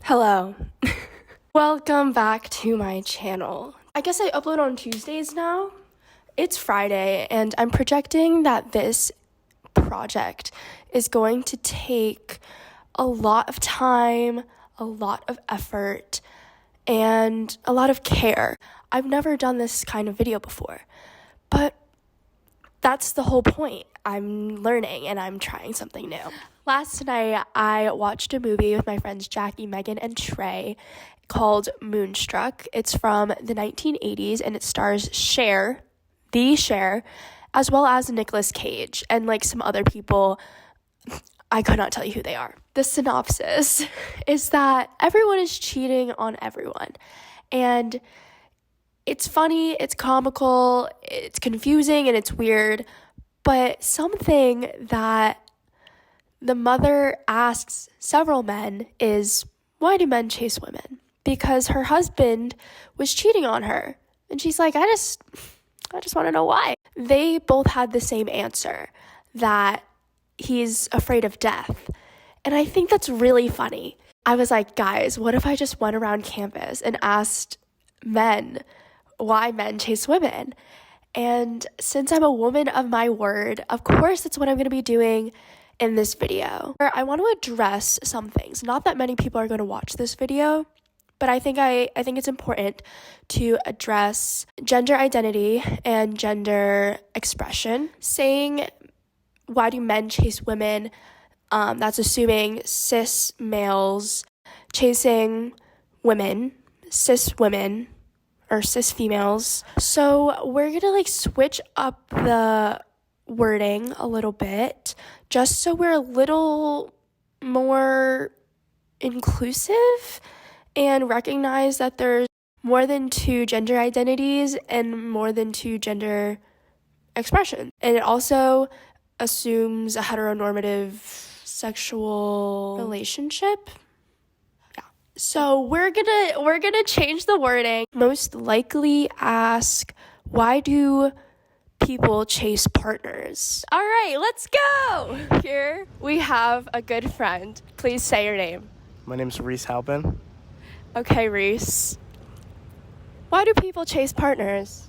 Hello. Welcome back to my channel. I guess I upload on Tuesdays now. It's Friday, and I'm projecting that this project is going to take a lot of time, a lot of effort, and a lot of care. I've never done this kind of video before, but that's the whole point. I'm learning and I'm trying something new. Last night, I watched a movie with my friends Jackie, Megan, and Trey called Moonstruck. It's from the 1980s and it stars Cher, as well as Nicolas Cage and like some other people. I could not tell you who they are. The synopsis is that everyone is cheating on everyone. And it's funny, it's comical, it's confusing, and it's weird. But something that the mother asks several men is, why do men chase women? Because her husband was cheating on her. And she's like, I just want to know why. They both had the same answer, that he's afraid of death. And I think that's really funny. I was like, guys, what if I just went around campus and asked men why men chase women? And since I'm a woman of my word, of course, that's what I'm going to be doing in this video. I want to address some things. Not that many people are going to watch this video, but I think it's important to address gender identity and gender expression. Saying, why do men chase women? That's assuming cis males chasing women, cis women, or cis females. So we're gonna switch up the wording a little bit just so we're a little more inclusive and recognize that there's more than two gender identities and more than two gender expressions. And it also assumes a heteronormative sexual relationship. So we're gonna change the wording. Most likely ask, why do people chase partners? All right, let's go. Here we have a good friend. Please say your name. My name's Reese Halpin. Okay, Reese. Why do people chase partners?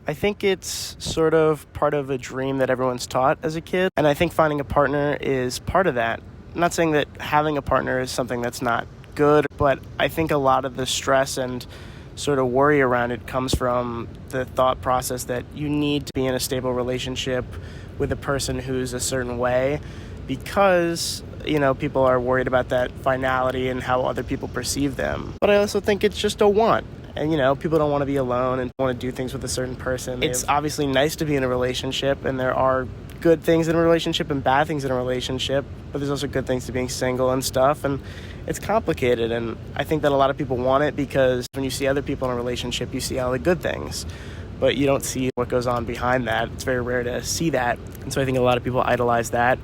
I think it's sort of part of a dream that everyone's taught as a kid. And I think finding a partner is part of that. I'm not saying that having a partner is something that's not good, but I think a lot of the stress and sort of worry around it comes from the thought process that you need to be in a stable relationship with a person who's a certain way because, people are worried about that finality and how other people perceive them. But I also think it's just a want. And, people don't want to be alone and want to do things with a certain person. It's obviously nice to be in a relationship, and there are good things in a relationship and bad things in a relationship, but there's also good things to being single and stuff, and it's complicated. And I think that a lot of people want it because when you see other people in a relationship, you see all the good things, but you don't see what goes on behind that. It's very rare to see that. And so I think a lot of people idolize that.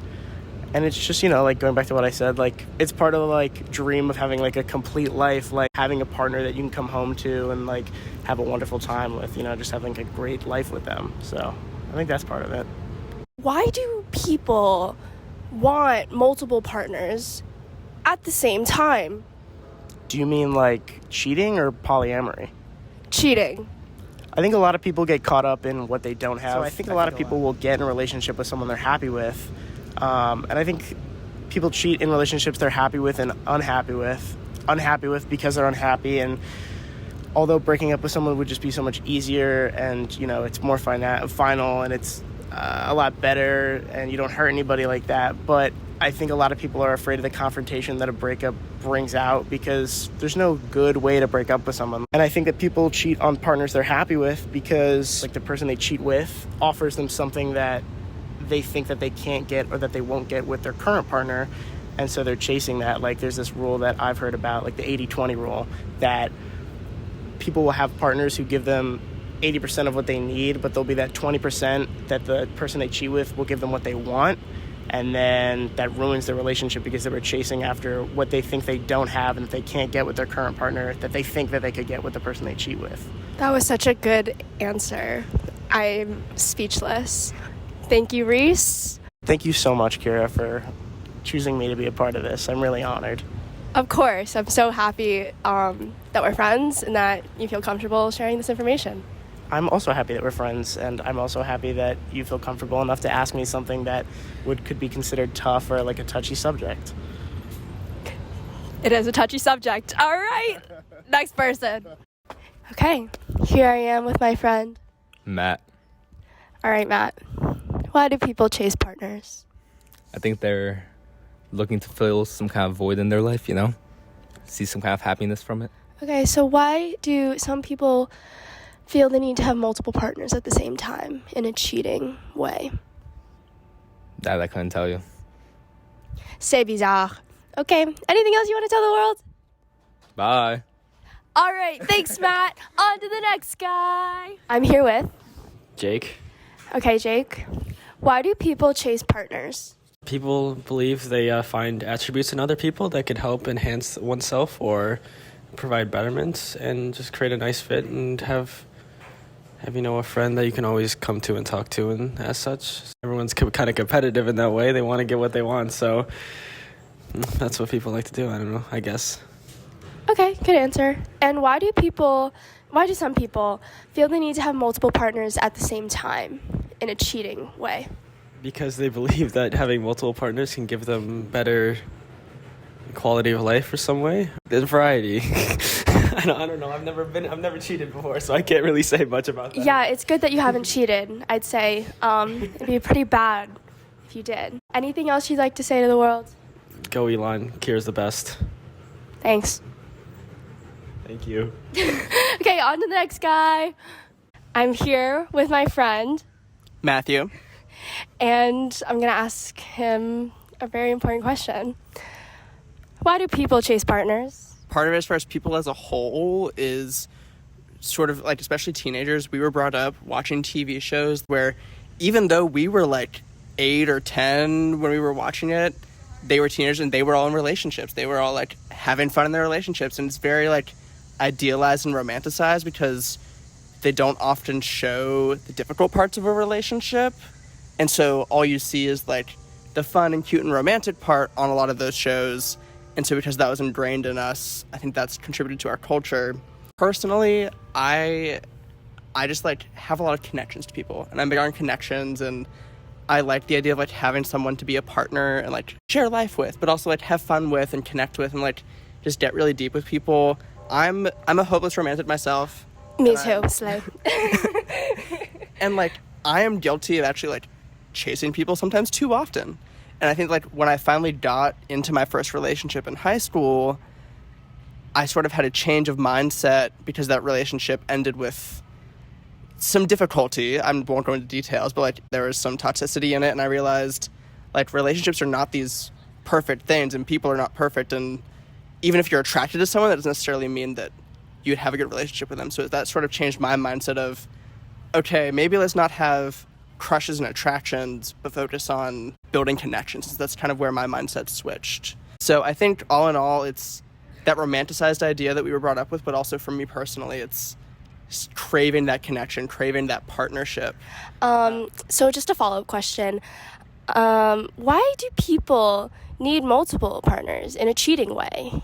And it's just, going back to what I said, it's part of the, dream of having, a complete life, having a partner that you can come home to and, have a wonderful time with, just having a great life with them. So I think that's part of it. Why do people want multiple partners at the same time? Do you mean, cheating or polyamory? Cheating. I think a lot of people get caught up in what they don't have. So I think a lot of people will get in a relationship with someone they're happy with. And I think people cheat in relationships they're happy with and unhappy with because they're unhappy. And although breaking up with someone would just be so much easier and, it's more final and it's a lot better and you don't hurt anybody like that. But I think a lot of people are afraid of the confrontation that a breakup brings out because there's no good way to break up with someone. And I think that people cheat on partners they're happy with because the person they cheat with offers them something that they think that they can't get or that they won't get with their current partner, and so they're chasing that. There's this rule that I've heard about, the 80-20 rule, that people will have partners who give them 80% of what they need, but there'll be that 20% that the person they cheat with will give them what they want, and then that ruins their relationship because they were chasing after what they think they don't have and that they can't get with their current partner that they think that they could get with the person they cheat with. That was such a good answer. I'm speechless. Thank you, Reese. Thank you so much, Kira, for choosing me to be a part of this. I'm really honored. Of course. I'm so happy that we're friends and that you feel comfortable sharing this information. I'm also happy that we're friends, and I'm also happy that you feel comfortable enough to ask me something that could be considered tough or like a touchy subject. It is a touchy subject. All right. Next person. Okay. Here I am with my friend. Matt. All right, Matt. Why do people chase partners? I think they're looking to fill some kind of void in their life, see some kind of happiness from it. Okay, so why do some people feel the need to have multiple partners at the same time in a cheating way? That I couldn't tell you. C'est bizarre. Okay, anything else you want to tell the world? Bye. All right, thanks, Matt. On to the next guy. I'm here with... Jake. Okay, Jake. Why do people chase partners? People believe they find attributes in other people that could help enhance oneself or provide betterment and just create a nice fit and have a friend that you can always come to and talk to, and as such, everyone's kind of competitive in that way. They want to get what they want, so that's what people like to do. I don't know, I guess. Okay, good answer. And why do some people feel the need to have multiple partners at the same time in a cheating way? Because they believe that having multiple partners can give them better quality of life or some way. There's variety. I don't know. I've never cheated before, so I can't really say much about that. Yeah, it's good that you haven't cheated. I'd say it'd be pretty bad if you did. Anything else you'd like to say to the world? Go Elon. Kira's the best. Thanks. Thank you. Okay, on to the next guy. I'm here with my friend, Matthew. and I'm going to ask him a very important question. Why do people chase partners? Part of it, as far as people as a whole, is sort of like, especially teenagers, we were brought up watching TV shows where even though we were like 8 or 10 when we were watching it, they were teenagers and they were all in relationships. They were all like having fun in their relationships, and it's very like idealized and romanticized because they don't often show the difficult parts of a relationship. And so all you see is like the fun and cute and romantic part on a lot of those shows. And so because that was ingrained in us, I think that's contributed to our culture. Personally, I just like have a lot of connections to people, and I'm big on connections, and I like the idea of like having someone to be a partner and like share life with, but also like have fun with and connect with and like just get really deep with people. I'm a hopeless romantic myself. Me too, Slay. And like I am guilty of actually like chasing people sometimes too often. And I think like when I finally got into my first relationship in high school, I sort of had a change of mindset because that relationship ended with some difficulty. I won't go into details, but like there was some toxicity in it, and I realized like relationships are not these perfect things, and people are not perfect, and even if you're attracted to someone, that doesn't necessarily mean that you'd have a good relationship with them. So that sort of changed my mindset of, okay, maybe let's not have crushes and attractions, but focus on building connections. That's kind of where my mindset switched. So I think all in all, it's that romanticized idea that we were brought up with, but also for me personally, it's craving that connection, craving that partnership. So just a follow-up question. Why do people need multiple partners in a cheating way?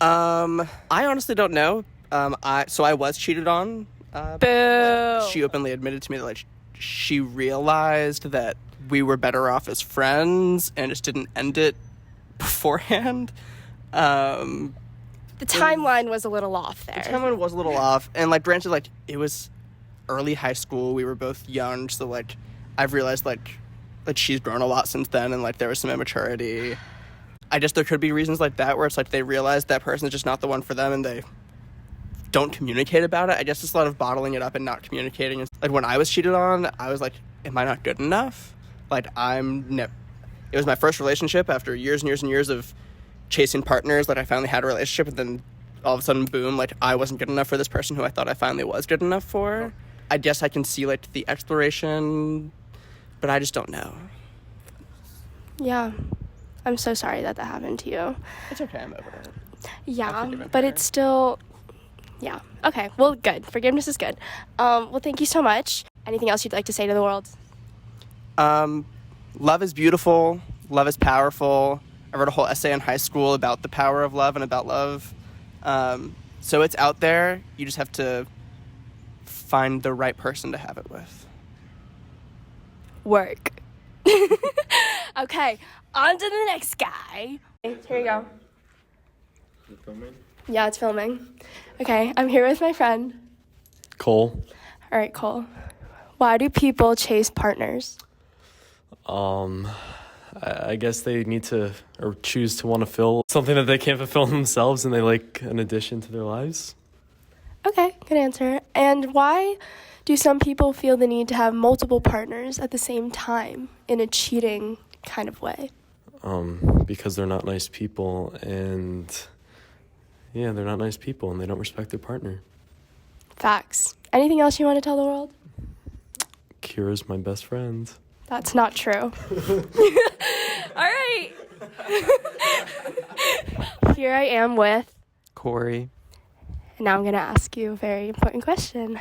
I honestly don't know. I was cheated on. Boo! She openly admitted to me that like she realized that we were better off as friends and just didn't end it beforehand. The timeline was a little off there. The timeline was a little off, and like granted, like it was early high school. We were both young, so like I've realized like she's grown a lot since then, and like there was some immaturity. I guess there could be reasons like that where it's like they realize that person is just not the one for them, and they don't communicate about it. I guess it's a lot of bottling it up and not communicating. Like when I was cheated on, I was like, am I not good enough? Like it was my first relationship after years and years and years of chasing partners. Like I finally had a relationship, and then all of a sudden, boom, like I wasn't good enough for this person who I thought I finally was good enough for. I guess I can see like the exploration, but I just don't know. Yeah. I'm so sorry that happened to you. It's okay, I'm over it. Yeah, but it's still... Yeah. Okay. Well, good. Forgiveness is good. Well, thank you so much. Anything else you'd like to say to the world? Love is beautiful. Love is powerful. I wrote a whole essay in high school about the power of love and about love. So it's out there. You just have to find the right person to have it with. Work. Okay, on to the next guy. Here you go. Is it filming? Yeah, it's filming. Okay, I'm here with my friend. Cole. All right, Cole. Why do people chase partners? I guess they need to or choose to want to fill something that they can't fulfill themselves, and they like an addition to their lives. Okay, good answer. And why do some people feel the need to have multiple partners at the same time in a cheating kind of way? Because they're not nice people, and they're not nice people, and they don't respect their partner. Facts. Anything else you want to tell the world? Kira's my best friend. That's not true. All right. Here I am with Corey. And now I'm going to ask you a very important question.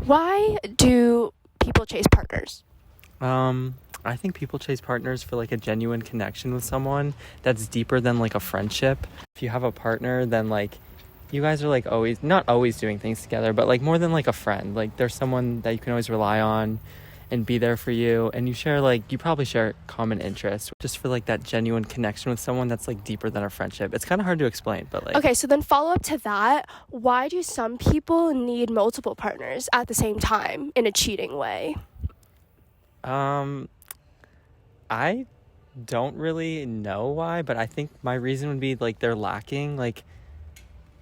Why do people chase partners? I think people chase partners for like a genuine connection with someone that's deeper than like a friendship. If you have a partner, then like you guys are like always, not always doing things together, but like more than like a friend. Like there's someone that you can always rely on and be there for you, and you probably share common interests just for like that genuine connection with someone that's like deeper than a friendship. It's kind of hard to explain, but like Okay, so then follow up to that. Why do some people need multiple partners at the same time in a cheating way? I don't really know why, but I think my reason would be like they're lacking like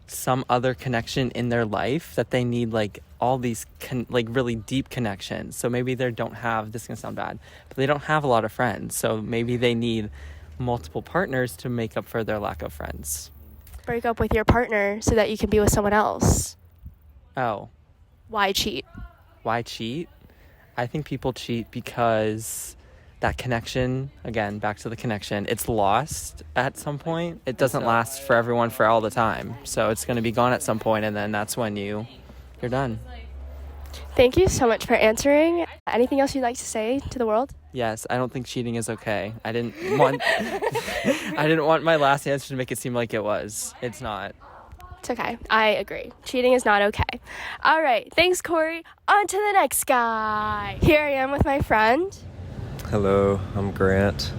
some other connection in their life, that they need like all these like really deep connections. So maybe they don't have, this is gonna sound bad, but they don't have a lot of friends. So maybe they need multiple partners to make up for their lack of friends. Break up with your partner so that you can be with someone else. Oh, Why cheat? why cheat? I think people cheat because that connection, again, back to the connection, it's lost at some point. It doesn't last for everyone for all the time. So it's going to be gone at some point, and then that's when you're done. Thank you so much for answering. Anything else you'd like to say to the world? Yes, I don't think cheating is okay. I didn't want my last answer to make it seem like it was. It's not. It's okay. I agree. Cheating is not okay. All right. Thanks, Corey. On to the next guy. Here I am with my friend. Hello, I'm Grant.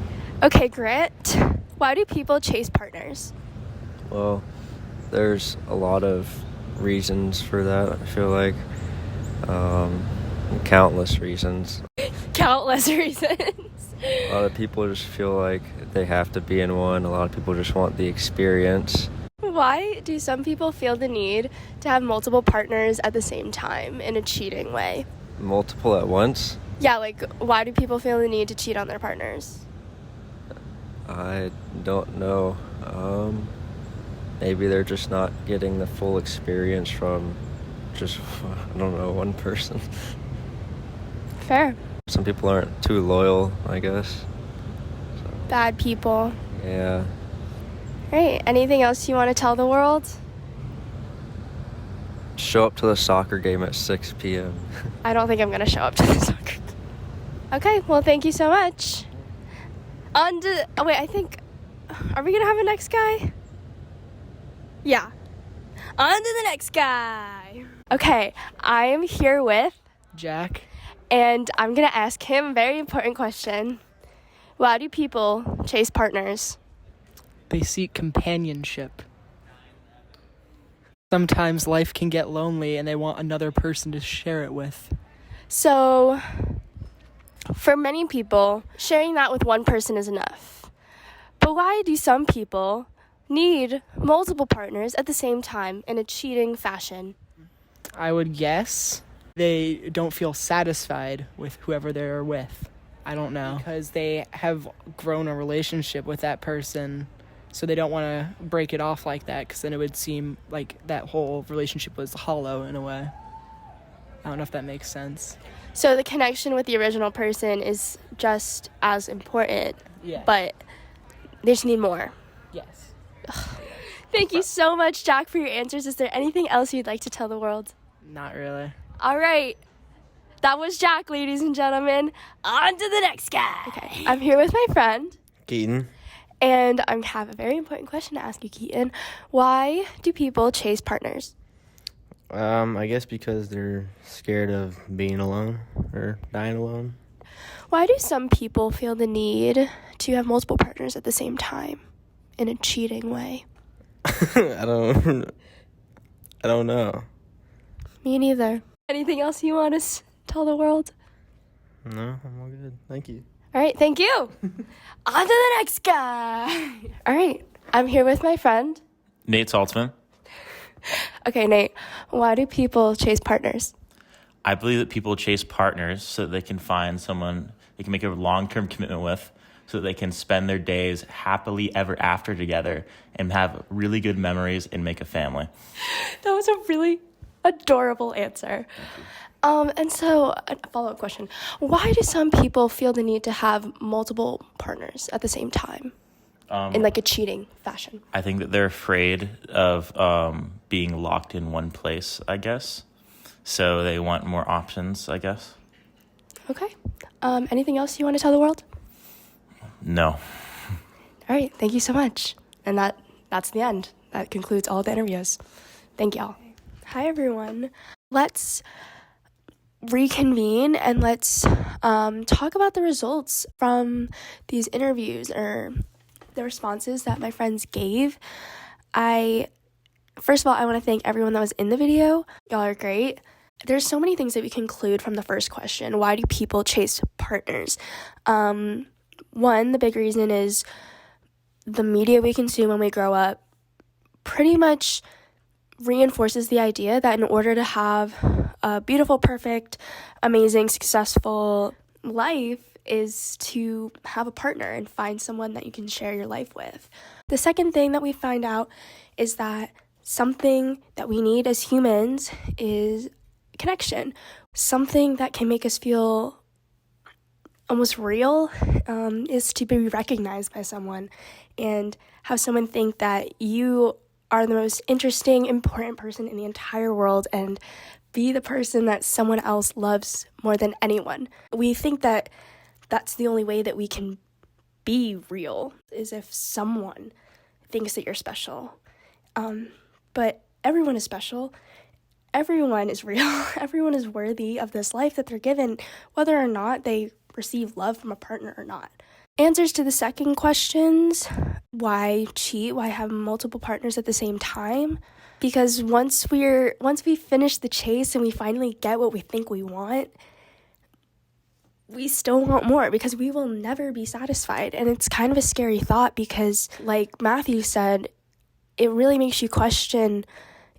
Okay, Grant. Why do people chase partners? Well, there's a lot of reasons for that, I feel like. Countless reasons. Countless reasons. A lot of people just feel like they have to be in one. A lot of people just want the experience. Why do some people feel the need to have multiple partners at the same time in a cheating way? Multiple at once? Yeah, like, why do people feel the need to cheat on their partners? I don't know. Maybe they're just not getting the full experience from just, I don't know, one person. Fair. Some people aren't too loyal, I guess. Bad people. Yeah. Great. Anything else you want to tell the world? Show up to the soccer game at 6 p.m. I don't think I'm going to show up to the soccer game. Okay, well, thank you so much. Are we going to have a next guy? Yeah. On to the next guy. Okay, I am here with Jack. and I'm going to ask him a very important question. Why do people chase partners? They seek companionship. Sometimes life can get lonely and they want another person to share it with. So, for many people, sharing that with one person is enough. But why do some people need multiple partners at the same time in a cheating fashion? I would guess they don't feel satisfied with whoever they're with. I don't know. Because they have grown a relationship with that person, so they don't want to break it off like that, because then it would seem like that whole relationship was hollow in a way. I don't know if that makes sense. So the connection with the original person is just as important, Yeah. but they just need more. Yes. Thank you so much, Jack, for your answers. Is there anything else you'd like to tell the world? Not really. All right. That was Jack, ladies and gentlemen. On to the next guy. Okay. I'm here with my friend, Keaton? And I have a very important question to ask you, Keaton. Why do people chase partners? I guess because they're scared of being alone or dying alone. Why do some people feel the need to have multiple partners at the same time in a cheating way? I don't know. Me neither. Anything else you want to tell the world? No, I'm all good. Thank you. All right, thank you. On to the next guy. All right, I'm here with my friend. Nate Saltzman. Okay, Nate, why do people chase partners? I believe that people chase partners so that they can find someone they can make a long-term commitment with, so that they can spend their days happily ever after together and have really good memories and make a family. That was a really adorable answer. And so, a follow-up question. Why do some people feel the need to have multiple partners at the same time in like a cheating fashion? I think that they're afraid of being locked in one place, I guess. So they want more options, I guess. Okay. Anything else you want to tell the world? No. All right. Thank you so much. And that's the end. That concludes all the interviews. Thank y'all. Hi, everyone. Let's reconvene and let's talk about the results from these interviews or the responses that my friends gave. First of all, I want to thank everyone that was in the video. Y'all are great. There's so many things that we conclude from the first question. Why do people chase partners? One, the big reason is the media we consume when we grow up pretty much reinforces the idea that in order to have a beautiful, perfect, amazing, successful life is to have a partner and find someone that you can share your life with. The second thing that we find out is that something that we need as humans is connection. Something that can make us feel almost real is to be recognized by someone and have someone think that you are the most interesting, important person in the entire world and be the person that someone else loves more than anyone. We think that that's the only way that we can be real, is if someone thinks that you're special. But everyone is special. Everyone is real. Everyone is worthy of this life that they're given, whether or not they receive love from a partner or not. Answers to the second questions, why cheat, why have multiple partners at the same time? Because once we finish the chase and we finally get what we think we want, we still want more because we will never be satisfied. And it's kind of a scary thought because, like Matthew said, it really makes you question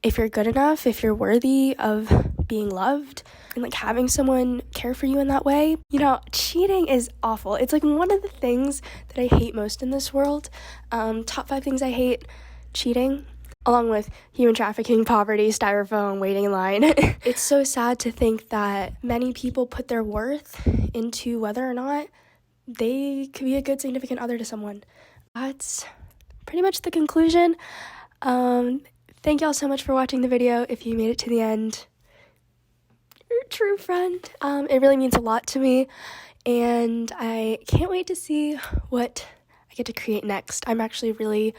if you're good enough, if you're worthy of being loved, and like having someone care for you in that way. You know, cheating is awful. It's like one of the things that I hate most in this world. Top 5 things I hate: cheating, along with human trafficking, poverty, styrofoam, waiting in line. It's so sad to think that many people put their worth into whether or not they could be a good significant other to someone. That's pretty much the conclusion. Thank y'all so much for watching the video. If you made it to the end, you're a true friend. It really means a lot to me, and I can't wait to see what I get to create next. I'm actually really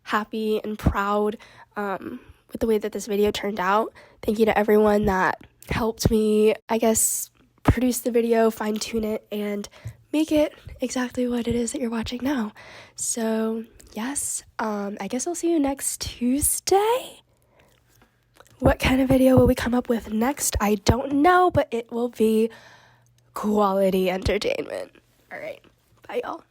happy and proud with the way that this video turned out. Thank you to everyone that helped me, I guess, produce the video, fine-tune it, and make it exactly what it is that you're watching now. So yes, I guess I'll see you next Tuesday. What kind of video will we come up with next? I don't know, but it will be quality entertainment. All right, bye y'all.